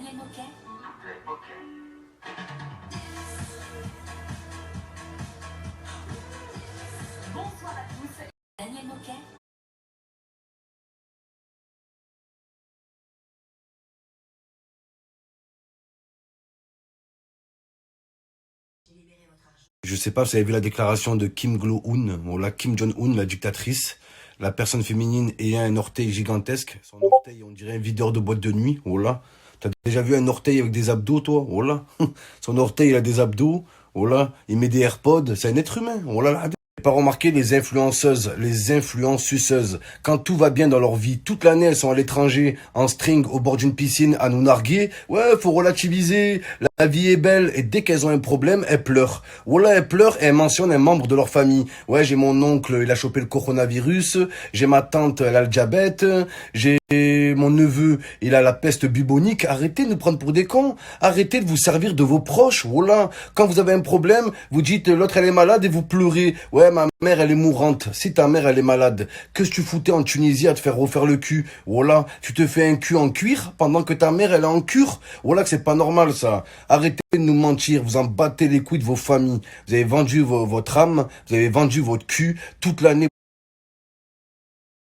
Daniel Moquet. Tout est ok. Bonsoir à tous. Daniel Moquet. Je sais pas si vous avez vu la déclaration de Kim Jong-un, ou la Kim Jong-un, la dictatrice, la personne féminine ayant un orteil gigantesque. Son orteil, on dirait un videur de boîte de nuit. Oh là. T'as déjà vu un orteil avec des abdos, toi? Oh là. Son orteil, il a des abdos. Oh là. Il met des AirPods. C'est un être humain. Oh là là. Pas remarqué les influenceuses, les influenceuses. Quand tout va bien dans leur vie, toute l'année elles sont à l'étranger, en string, au bord d'une piscine, à nous narguer. Ouais, faut relativiser, la vie est belle. Et dès qu'elles ont un problème, elles pleurent. Voilà, elles pleurent et elles mentionnent un membre de leur famille. Ouais, j'ai mon oncle, il a chopé le coronavirus. J'ai ma tante, elle a le diabète. J'ai mon neveu, il a la peste bubonique. Arrêtez de nous prendre pour des cons. Arrêtez de vous servir de vos proches. Voilà. Quand vous avez un problème, vous dites l'autre elle est malade et vous pleurez. Ouais, ma mère elle est mourante. Si ta mère elle est malade, que tu foutais en Tunisie à te faire refaire le cul? Voilà. Tu te fais un cul en cuir pendant que ta mère elle est en cure. Voilà que c'est pas normal ça. Arrêtez de nous mentir. Vous en battez les couilles de vos familles. Vous avez vendu votre âme. Vous avez vendu votre cul toute l'année.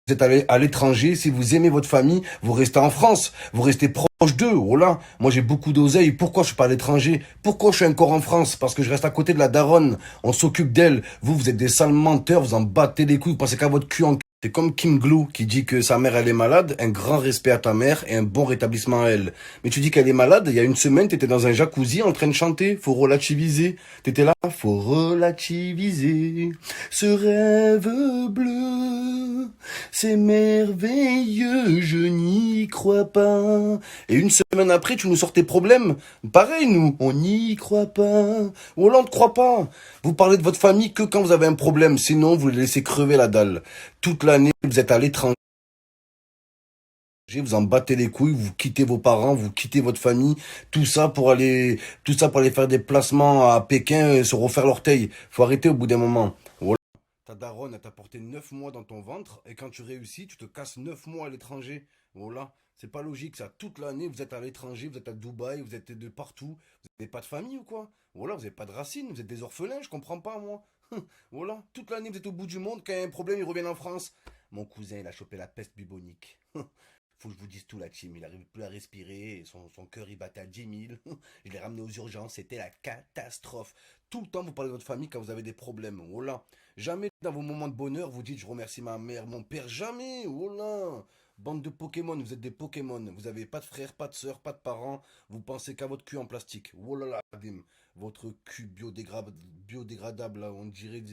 Vous êtes allé à l'étranger, si vous aimez votre famille, vous restez en France, vous restez proche d'eux. Oh là, moi j'ai beaucoup d'oseille, pourquoi je suis pas à l'étranger? Pourquoi je suis encore en France? Parce que je reste à côté de la daronne, on s'occupe d'elle. Vous êtes des sales menteurs, vous en battez les couilles, vous pensez qu'à votre cul en... C'est comme Kim Glou qui dit que sa mère elle est malade, un grand respect à ta mère et un bon rétablissement à elle. Mais tu dis qu'elle est malade, il y a une semaine t'étais dans un jacuzzi en train de chanter, faut relativiser. T'étais là, faut relativiser ce rêve bleu, c'est merveilleux, je n'y crois pas. Et une semaine après tu nous sors tes problèmes. Pareil nous, on n'y croit pas. Hollande croit pas. Vous parlez de votre famille que quand vous avez un problème, sinon vous les laissez crever la dalle. Toute l'année, vous êtes à l'étranger, vous en battez les couilles, vous quittez vos parents, vous quittez votre famille, tout ça pour aller faire des placements à Pékin et se refaire l'orteil. Faut arrêter au bout d'un moment. Voilà. Ta daronne, elle t'a porté 9 mois dans ton ventre, et quand tu réussis, tu te casses 9 mois à l'étranger. Voilà. C'est pas logique, ça. Toute l'année, vous êtes à l'étranger, vous êtes à Dubaï, vous êtes de partout. Vous n'avez pas de famille ou quoi? Voilà, vous n'avez pas de racines, vous êtes des orphelins, je comprends pas, moi. Voilà. Toute l'année, vous êtes au bout du monde, quand il y a un problème, ils reviennent en France. Mon cousin, il a chopé la peste bubonique. Faut que je vous dise tout, la team. Il arrive plus à respirer. Son cœur, il battait à 10 000. Je l'ai ramené aux urgences. C'était la catastrophe. Tout le temps, vous parlez de votre famille quand vous avez des problèmes. Oh là. Jamais dans vos moments de bonheur, vous dites je remercie ma mère, mon père. Jamais. Oh là. Bande de Pokémon. Vous êtes des Pokémon. Vous avez pas de frères, pas de sœurs, pas de parents. Vous pensez qu'à votre cul en plastique. Oh là là, Dim. Votre cul biodégradable, là, on dirait.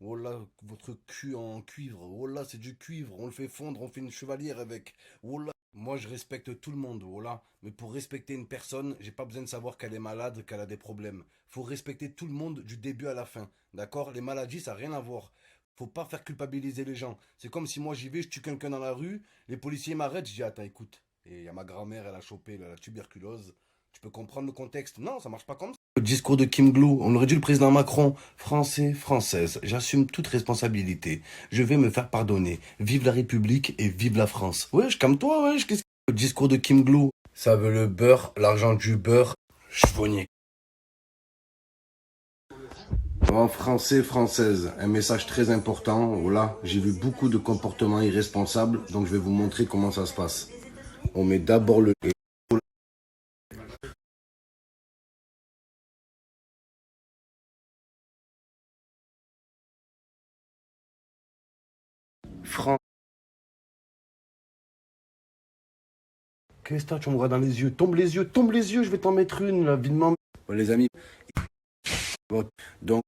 Oh là, votre cul en cuivre. Oh là, c'est du cuivre. On le fait fondre, on fait une chevalière avec. Oh là. Moi, je respecte tout le monde, voilà. Mais pour respecter une personne, j'ai pas besoin de savoir qu'elle est malade, qu'elle a des problèmes. Faut respecter tout le monde du début à la fin. D'accord? Les maladies, ça n'a rien à voir. Faut pas faire culpabiliser les gens. C'est comme si moi j'y vais, je tue quelqu'un dans la rue, les policiers m'arrêtent, je dis attends, écoute. Et il y a ma grand-mère, elle a chopé la tuberculose. Tu peux comprendre le contexte? Non, ça marche pas comme ça. Le discours de Kim Glou, on aurait dit le président Macron. Français, Française, j'assume toute responsabilité. Je vais me faire pardonner. Vive la République et vive la France. Wesh, calme-toi, wesh. Qu'est-ce que... Le discours de Kim Glou, ça veut le beurre, l'argent du beurre. Chevonnier. En français, française, un message très important. Voilà, j'ai vu beaucoup de comportements irresponsables, donc je vais vous montrer comment ça se passe. On met d'abord le... Fran... Qu'est-ce que tu me vois dans les yeux? Tombe les yeux, je vais t'en mettre une, là, videment. Ouais, les amis, donc...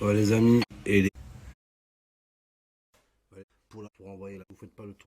Ouais, les amis, et les... Pour envoyer là, vous faites pas le tour.